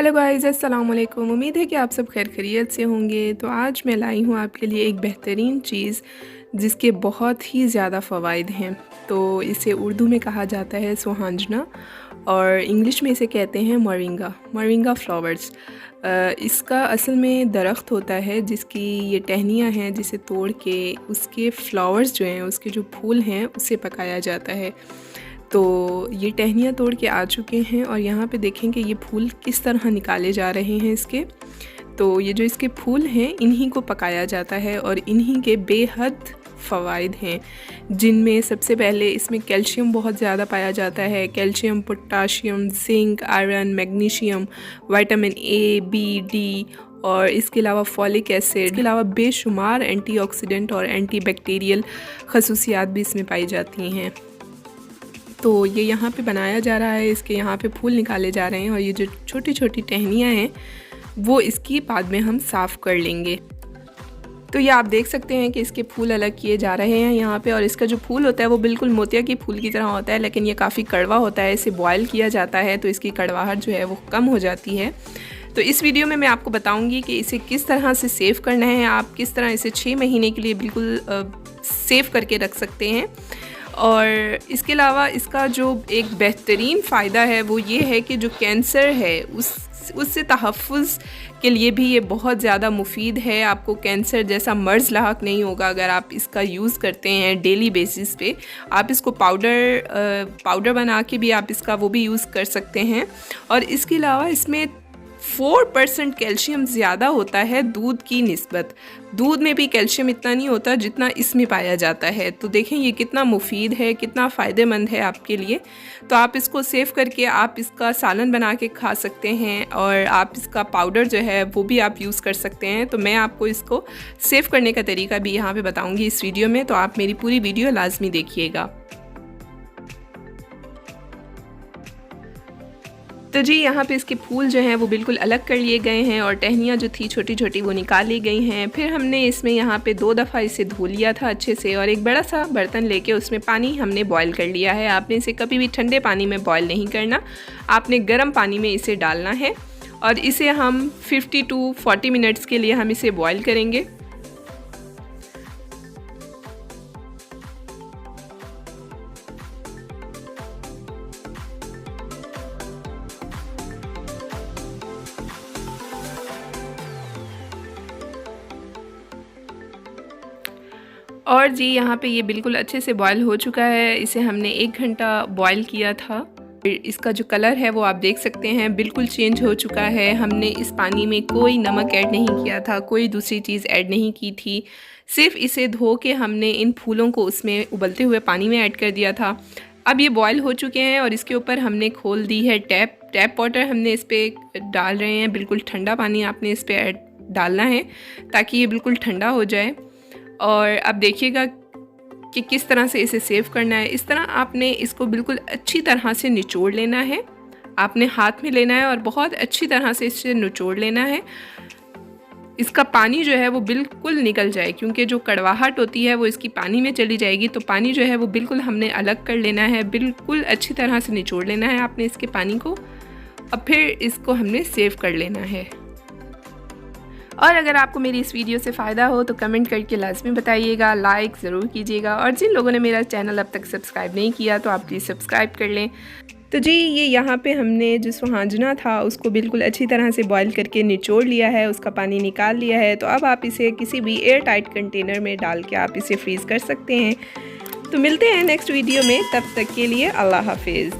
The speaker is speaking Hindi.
हेलो गाइस, अस्सलाम वालेकुम। उम्मीद है कि आप सब खैर खैरियत से होंगे। तो आज मैं लाई हूँ आपके लिए एक बेहतरीन चीज़ जिसके बहुत ही ज़्यादा फ़वाइद हैं। तो इसे उर्दू में कहा जाता है सुहांजना और इंग्लिश में इसे कहते हैं मोरिंगा फ्लावर्स। इसका असल में दरख्त होता है जिसकी ये टहनियाँ हैं, जिसे तोड़ के उसके फ्लावर्स जो हैं, उसके जो फूल हैं, उसे पकाया जाता है। तो ये टहनियाँ तोड़ के आ चुके हैं और यहाँ पे देखें कि ये फूल किस तरह निकाले जा रहे हैं इसके। तो ये जो इसके फूल हैं, इन्हीं को पकाया जाता है और इन्हीं के बेहद फ़वाइद हैं, जिनमें सबसे पहले इसमें कैल्शियम बहुत ज़्यादा पाया जाता है। Calcium, potassium, zinc, iron, magnesium, vitamin A, B, D और इसके अलावा फॉलिक एसिड, इसके अलावा बेशुमार एंटीऑक्सीडेंट और एंटीबैक्टीरियल खसूसियात भी इसमें पाई जाती हैं। तो ये यहाँ पे बनाया जा रहा है, इसके यहाँ पे फूल निकाले जा रहे हैं और ये जो छोटी छोटी टहनियाँ हैं वो इसकी बाद में हम साफ़ कर लेंगे। तो ये आप देख सकते हैं कि इसके फूल अलग किए जा रहे हैं यहाँ पे, और इसका जो फूल होता है वो बिल्कुल मोतिया की फूल की तरह होता है, लेकिन ये काफ़ी कड़वा होता है। इसे बॉयल किया जाता है तो इसकी कड़वाहट जो है वो कम हो जाती है। तो इस वीडियो में मैं आपको बताऊंगी कि इसे किस तरह से सेव करना है। आप किस तरह इसे 6 महीने के लिए बिल्कुल सेव करके रख सकते हैं। और इसके अलावा इसका जो एक बेहतरीन फ़ायदा है वो ये है कि जो कैंसर है उससे तहफ़्फ़ुज़ के लिए भी ये बहुत ज़्यादा मुफीद है। आपको कैंसर जैसा मर्ज़ लाहक नहीं होगा अगर आप इसका यूज़ करते हैं डेली बेसिस पे। आप इसको पाउडर बना के भी आप इसका वो भी यूज़ कर सकते हैं। और इसके अलावा इसमें 4% कैल्शियम ज़्यादा होता है दूध की निस्बत। दूध में भी कैल्शियम इतना नहीं होता जितना इसमें पाया जाता है। तो देखें ये कितना मुफीद है, कितना फ़ायदेमंद है आपके लिए। तो आप इसको सेव करके आप इसका सालन बना के खा सकते हैं और आप इसका पाउडर जो है वो भी आप यूज़ कर सकते हैं। तो मैं आपको इसको सेव करने का तरीका भी यहाँ पे बताऊँगी इस वीडियो में, तो आप मेरी पूरी वीडियो लाजमी देखिएगा। तो जी यहाँ पे इसके फूल जो हैं वो बिल्कुल अलग कर लिए गए हैं और टहनियाँ जो थी छोटी छोटी वो निकाल ली गई हैं। फिर हमने इसमें यहाँ पे 2 दफ़ा इसे धो लिया था अच्छे से, और एक बड़ा सा बर्तन लेके उसमें पानी हमने बॉईल कर लिया है। आपने इसे कभी भी ठंडे पानी में बॉईल नहीं करना, आपने गर्म पानी में इसे डालना है और इसे हम 50 to 40 मिनट्स के लिए हम इसे बॉईल करेंगे। और जी यहाँ पे ये बिल्कुल अच्छे से बॉयल हो चुका है। इसे हमने 1 घंटा बॉयल किया था। इसका जो कलर है वो आप देख सकते हैं बिल्कुल चेंज हो चुका है। हमने इस पानी में कोई नमक ऐड नहीं किया था, कोई दूसरी चीज़ ऐड नहीं की थी। सिर्फ इसे धो के हमने इन फूलों को उसमें उबलते हुए पानी में ऐड कर दिया था। अब ये बॉयल हो चुके हैं और इसके ऊपर हमने खोल दी है टैप वाटर हमने इस पर डाल रहे हैं। बिल्कुल ठंडा पानी आपने इस पर डालना है ताकि ये बिल्कुल ठंडा हो जाए। और अब देखिएगा कि किस तरह से इसे सेव करना है। इस तरह आपने इसको बिल्कुल अच्छी तरह से निचोड़ लेना है, आपने हाथ में लेना है और बहुत अच्छी तरह से इसे निचोड़ लेना है। इसका पानी जो है वो बिल्कुल निकल जाए, क्योंकि जो कड़वाहट होती है वो इसकी पानी में चली जाएगी। तो पानी जो है वो बिल्कुल हमने अलग कर लेना है, बिल्कुल अच्छी तरह से निचोड़ लेना है आपने इसके पानी को। अब फिर इसको हमने सेव कर लेना है। और अगर आपको मेरी इस वीडियो से फ़ायदा हो तो कमेंट करके लाजमी बताइएगा, लाइक ज़रूर कीजिएगा। और जिन लोगों ने मेरा चैनल अब तक सब्सक्राइब नहीं किया तो आप प्लीज़ सब्सक्राइब कर लें। तो जी ये यहाँ पे हमने जो सुहांजना था उसको बिल्कुल अच्छी तरह से बॉईल करके निचोड़ लिया है, उसका पानी निकाल लिया है। तो अब आप इसे किसी भी एयर टाइट कंटेनर में डाल के आप इसे फ्रीज़ कर सकते हैं। तो मिलते हैं नेक्स्ट वीडियो में, तब तक के लिए अल्लाह हाफिज़।